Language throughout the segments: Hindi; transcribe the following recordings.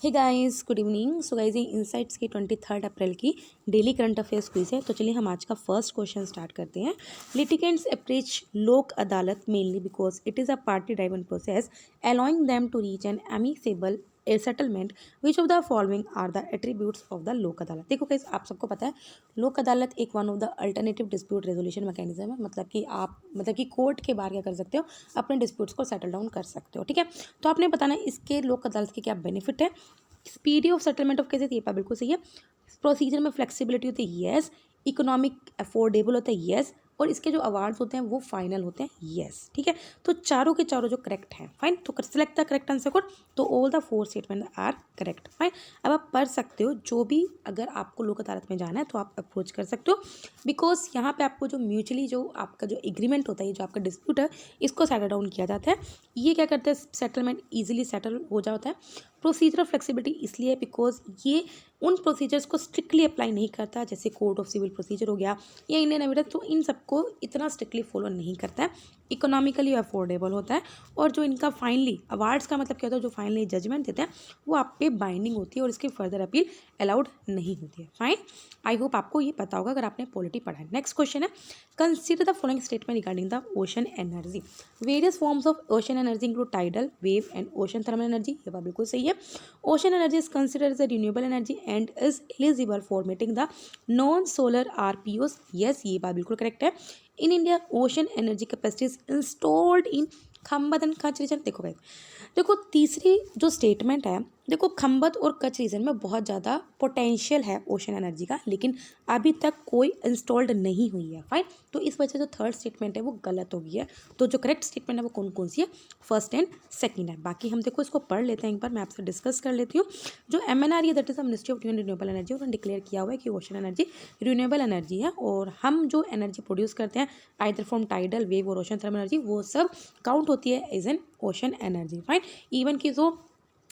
हे guys, good evening. So guys, ये इनसाइट्स की 23 अप्रैल की डेली करंट अफेयर्स क्विज है। तो चलिए हम आज का फर्स्ट क्वेश्चन स्टार्ट करते हैं। Litigants approach Lok Adalat mainly because it is a party driven process allowing them to reach an amicable a settlement which of the following are the attributes of the Lok Adalat. देखो गाइस, आप सबको पता है लोक अदालत एक one of the alternative dispute resolution mechanism है। मतलब कि कोर्ट के बाहर क्या कर सकते हो, अपने डिस्प्यूट्स को सेटल डाउन कर सकते हो। ठीक है, तो आपने बताना इसके लोक अदालत के क्या बेनिफिट है। Speedy of settlement of cases, ये बात बिल्कुल सही है। प्रोसीजर में फ्लेक्सिबिलिटी होती है, यस। इकोनॉमिक अफोर्डेबल होता है, यस। और इसके जो अवार्ड्स होते हैं वो फाइनल होते हैं, यस। ठीक है, तो चारों के चारों जो करेक्ट हैं, फाइन। तो select the correct answer code. तो all the four statement are correct, fine. अब आप पढ़ सकते हो जो भी, अगर आपको लोक अदालत में जाना है तो आप अप्रोच कर सकते हो, बिकॉज यहाँ पे आपको जो म्यूचुअली जो आपका जो एग्रीमेंट होता है, जो आपका डिस्प्यूट है, इसको सेटल डाउन किया जाता है। ये क्या करता है, सेटलमेंट ईजिली सेटल हो जाता है। प्रोसीजरल फ्लेक्सिबिलिटी इसलिए है बिकॉज ये उन प्रोसीजर्स को स्ट्रिक्टली अप्लाई नहीं करता, जैसे कोड ऑफ सिविल प्रोसीजर हो गया या इंडियन एविडेंस, तो इन सबको इतना स्ट्रिक्टली फॉलो नहीं करता है। इकोनॉमिकली अफोर्डेबल होता है, और जो इनका फाइनली अवार्ड्स का मतलब क्या होता है, जो फाइनली जजमेंट देते हैं वो आप पे बाइंडिंग होती है और इसकी फर्दर अपील अलाउड नहीं होती है, फाइन। आई होप आपको ये पता होगा अगर आपने पॉलिटी पढ़ा है। नेक्स्ट क्वेश्चन है, consider the following statement regarding the ocean energy. Various forms of ocean energy include tidal, wave and ocean thermal energy. ये बात बिल्कुल सही है। Ocean energy is considered as a renewable energy and is eligible for meeting the non solar RPOs. Yes, ये बात बिल्कुल करेक्ट है। In India ocean energy capacity is installed in Khambhat and Kutch region. देखो भाई, देखो तीसरी जो स्टेटमेंट है, देखो खम्बत और कच्छ रीजन में बहुत ज़्यादा पोटेंशियल है ओशन एनर्जी का, लेकिन अभी तक कोई इंस्टॉल्ड नहीं हुई है, फाइन। तो इस वजह से जो थर्ड स्टेटमेंट है वो गलत हो गई है। तो जो करेक्ट स्टेटमेंट है वो कौन कौन सी है, फर्स्ट एंड सेकंड है। बाकी हम देखो इसको पढ़ लेते हैं, एक बार मैं आपसे डिस्कस कर लेती हूँ। जो MNRE है, that is the ministry of renewable energy, उन्होंने डिक्लेयर किया हुआ है कि ओशन एनर्जी रिन्यूएबल एनर्जी है, और हम जो एनर्जी प्रोड्यूस करते हैं आइदर फ्रॉम टाइडल, वेव और ओशन थर्मल एनर्जी, वो सब काउंट होती है as an ocean energy, fine. Even की जो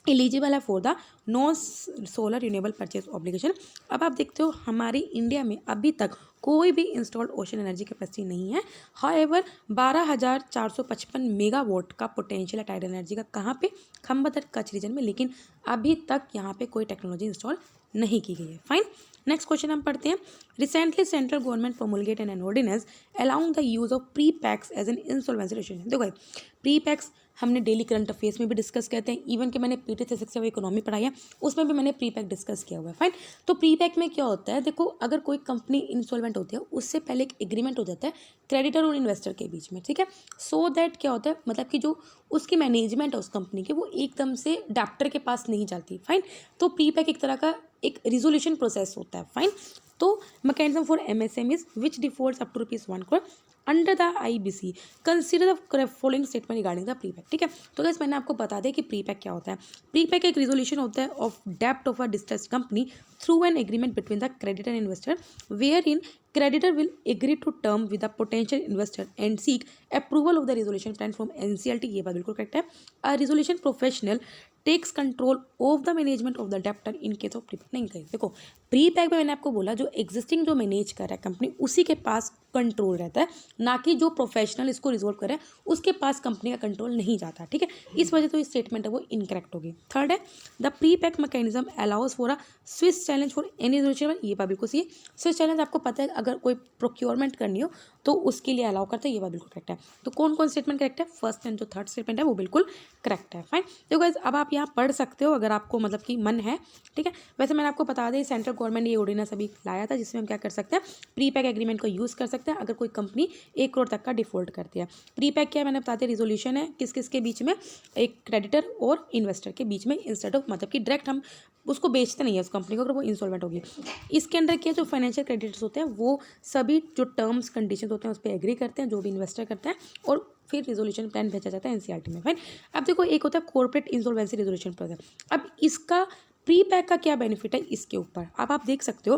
एलिजिबल है for the non solar renewable purchase obligation. अब आप देखते हो हमारी इंडिया में अभी तक कोई भी इंस्टॉल्ड ओशन एनर्जी कैपेसिटी नहीं है। हाउएवर 12,455 मेगावाट का पोटेंशियल है टाइडल एनर्जी का, कहाँ पे, खम्बत और कच्छ रीजन में, लेकिन अभी तक यहाँ पे कोई टेक्नोलॉजी इंस्टॉल नहीं की गई है, फाइन। नेक्स्ट क्वेश्चन हम पढ़ते हैं। Recently central government promulgate an ordinance allowing the use of pre packs as an insolvency resolution. देखो भाई, प्री पैक्स हमने डेली करंट अफेयर्स में भी डिस्कस करते हैं, इवन कि मैंने PT फिजिक्स से इकोनॉमी पढ़ाई है, उसमें भी मैंने प्री पैक डिस्कस किया हुआ है, फाइन। तो प्री पैक में क्या होता है, देखो अगर कोई कंपनी इंसॉल्वेंट होती है उससे पहले एक एग्रीमेंट हो जाता है क्रेडिटर और इन्वेस्टर के बीच में, ठीक है। सो दैट क्या होता है, मतलब कि जो उसकी मैनेजमेंट है उस कंपनी की, वो एकदम से डेप्टर के पास नहीं जाती, फाइन। तो प्री पैक एक तरह का एक रिजोल्यूशन प्रोसेस होता है, फाइन। तो mechanism for MSMEs which defaults up to ₹1 crore under the IBC consider the following statement regarding the pre pack. ठीक है, तो गाइस मैंने आपको बता दें कि प्री पैक क्या होता है। प्री पैक एक रिजोल्यूशन होता है ऑफ डेप्ट of a distressed company through an agreement between the creditor and investor, where in creditor will agree to term with the potential investor and seek approval of the resolution plan from NCLT। ये बात बिल्कुल करेक्ट है। A resolution professional takes control of the management of the debtor in case of pre pack. नहीं कही, देखो प्री पैक में मैंने आपको बोला जो एग्जिस्टिंग जो मैनेज कर रहा है कंपनी, उसी के पास कंट्रोल रहता है, ना कि जो प्रोफेशनल इसको रिजोल्व करे उसके पास कंपनी का कंट्रोल नहीं जाता, ठीक है। इस वजह से तो स्टेटमेंट है वो इनकरेक्ट होगी। थर्ड है, the pre pack mechanism allows for a switch challenge for any resolution. ये बात बिल्कुल सही है। स्विच चैलेंज आपको पता है, अगर कोई प्रोक्योरमेंट करनी हो तो उसके लिए अलाउ करता है, ये बात बिल्कुल करेक्ट है। तो कौन कौन स्टेटमेंट करेक्ट है, फर्स्ट एंड जो थर्ड स्टेटमेंट है वो बिल्कुल करेक्ट है, फाइन। देखो गाइस, अब आप यहाँ पढ़ सकते हो अगर आपको मतलब कि मन है, ठीक है। वैसे मैंने आपको बता दें सेंट्रल गवर्नमेंट ने ये ऑर्डिनेंस अभी लाया था, जिसमें हम क्या कर सकते हैं, प्री पैक एग्रीमेंट को यूज़ कर सकते हैं अगर कोई कंपनी 1 करोड़ तक का डिफॉल्ट करती है। प्री पैक क्या है मैंने बता दिया, रिजोल्यूशन है किस किस के बीच में, एक क्रेडिटर और इन्वेस्टर के बीच में, इंस्टेड ऑफ मतलब कि डायरेक्ट हम उसको बेचते नहीं है उस कंपनी को अगर वो इंसॉल्वेंट होगी। इसके अंदर क्या जो फाइनेंशियल क्रेडिटर्स होते हैं वो सभी जो टर्म्स कंडीशन होते हैं उस पर एग्री करते हैं, जो भी इन्वेस्टर करते हैं, और फिर रिजोल्यूशन प्लान भेजा जाता है NCLT में, फाइन। अब देखो एक होता है कॉर्पोरेट इंसॉल्वेंसी रिजोल्यूशन प्रोसेस। अब इसका प्री पैक का क्या बेनिफिट है इसके ऊपर, अब आप देख सकते हो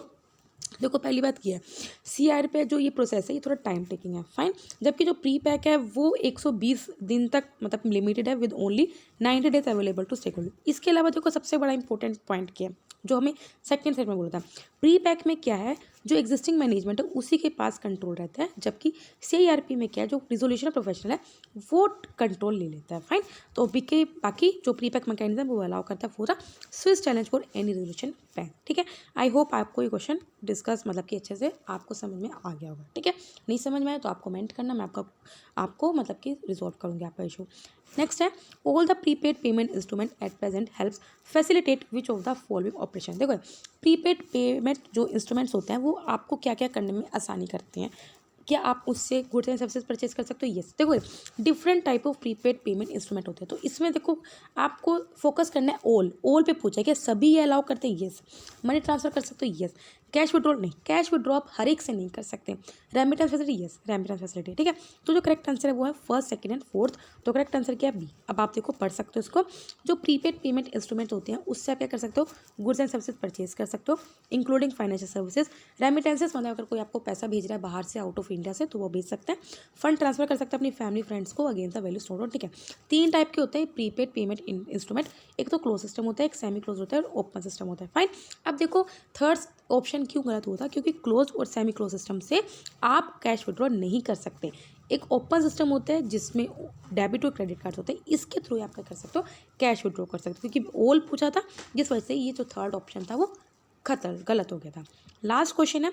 देखो पहली बात ये है, सीआर पे जो ये प्रोसेस है ये थोड़ा टाइम टेकिंग है, फाइन। जबकि जो प्री पैक है वो 120 दिन तक मतलब लिमिटेड है with only 90 days available to stakeholder. इसके अलावा देखो सबसे बड़ा इंपॉर्टेंट पॉइंट क्या है जो हमें सेकंड सेट में बोला था, प्री पैक में क्या है, जो एग्जिस्टिंग मैनेजमेंट है उसी के पास कंट्रोल रहता है, जबकि सीआईआरपी में क्या है, जो रिजोल्यूशन प्रोफेशनल है वो कंट्रोल ले लेता है, फाइन। तो बाकी जो प्री पैक मैकेनिज्म वो अलाउ करता है for the switch challenge for any resolution pack, ठीक है। आई होप आपको ये क्वेश्चन डिस्कस मतलब कि अच्छे से आपको समझ में आ गया होगा, ठीक है। नहीं समझ में आए तो आप कमेंट करना, मैं आपको मतलब कि रिजॉल्व करूँगी आपका इशू। नेक्स्ट है, all the prepaid payment instrument at present helps facilitate which of the following operation. देखो प्रीपेड पेमेंट जो इंस्ट्रूमेंट्स होते हैं वो आपको क्या क्या करने में आसानी करते हैं, क्या आप उससे गुड्स एंड सर्विसेज परचेज कर सकते हो, यस। देखो different type of prepaid payment instrument होते हैं, तो इसमें देखो आपको फोकस करना है ऑल पे पूछा है कि सभी ये अलाउ करते हैं, यस। मनी ट्रांसफर कर सकते हो, यस। कैश विड्रॉल नहीं, कैश विड्रॉ आप हर एक से नहीं कर सकते। Remittance facility, yes remittance facility, ठीक है। तो जो करेक्ट आंसर है वो है फर्स्ट, सेकंड एंड फोर्थ। तो करेक्ट आंसर क्या है, बी। अब आप देखो पढ़ सकते हो इसको, जो प्रीपेड पेमेंट इंस्ट्रूमेंट होते हैं उससे आप क्या कर सकते हो, गुड्स एंड सर्विसेज परचेज कर सकते हो इंक्लूडिंग फाइनेंशियल सर्विसेज। रेमिटेंसेस मतलब अगर कोई आपको पैसा भेज रहा है बाहर से, आउट ऑफ इंडिया से, तो वो भेज सकते हैं। फंड ट्रांसफर कर सकते हैं अपनी फैमिली फ्रेंड्स को अगेंस्ट द वैल्यू स्टोर, ठीक है। 3 टाइप के होते हैं प्रीपेड पेमेंट इंस्ट्रूमेंट, एक तो क्लोज सिस्टम होता है, एक सेमी क्लोज होता है और ओपन सिस्टम होता है, फाइन। अब देखो थर्ड ऑप्शन क्यों गलत होता है, क्योंकि क्लोज और सेमी क्लोज सिस्टम से आप कैश विड्रॉ नहीं कर सकते। एक ओपन सिस्टम होता है जिसमें डेबिट और क्रेडिट कार्ड होते हैं, इसके थ्रू आप क्या कर सकते हो, कैश विड्रॉ कर सकते हो, क्योंकि ऑल पूछा था जिस वजह से ये जो थर्ड ऑप्शन था वो गलत हो गया था। लास्ट क्वेश्चन है,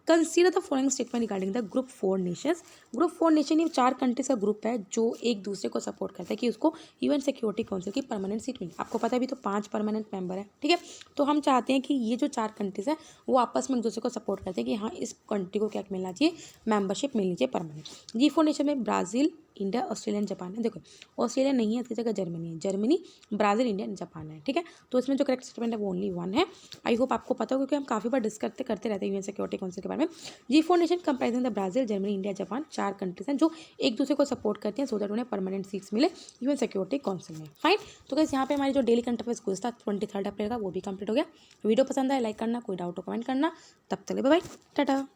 consider the following statement regarding the group 4 Nations. Group 4 nation ये 4 कंट्रीज का ग्रुप है जो एक दूसरे को सपोर्ट करता है कि उसको यूएन सिक्योरिटी काउंसिल की परमानेंट सीट मिले। आपको पता है अभी तो 5 परमानेंट मेंबर है, ठीक है। तो हम चाहते हैं कि ये जो 4 कंट्रीज है वो आपस में एक दूसरे को सपोर्ट करते हैं कि हाँ इस कंट्री को क्या मिलना चाहिए, मेंबरशिप मिलनी चाहिए परमानेंट। G4 नेशन में Brazil, India, Australia and Japan है। देखो ऑस्ट्रेलिया नहीं है, इसकी जगह जर्मनी है, Germany, Brazil, India and Japan है, ठीक है। तो इसमें जो करेक्ट स्टेटमेंट है वो ओनली 1 है। आई होप आपको पता हो क्योंकि हम काफ़ी बार डिस्कस करते रहते हैं यूएन सिक्योरिटी काउंसिल के बारे में। G4 nation comprising the Brazil, Germany, India, Japan, 4 countries हैं जो एक दूसरे को सपोर्ट करते हैं सो दैट उन्हें परमानेंट सीट्स मिले यूएन सिक्योरिटी काउंसिल में, फाइन। तो गाइस यहाँ पे हमारी जो डेली करंट अफेयर्स क्विज था 23 अप्रैल का वो भी कंप्लीट हो गया। वीडियो पसंद आए लाइक करना, कोई डाउट हो कमेंट करना। तब तक बाय बाय, टाटा।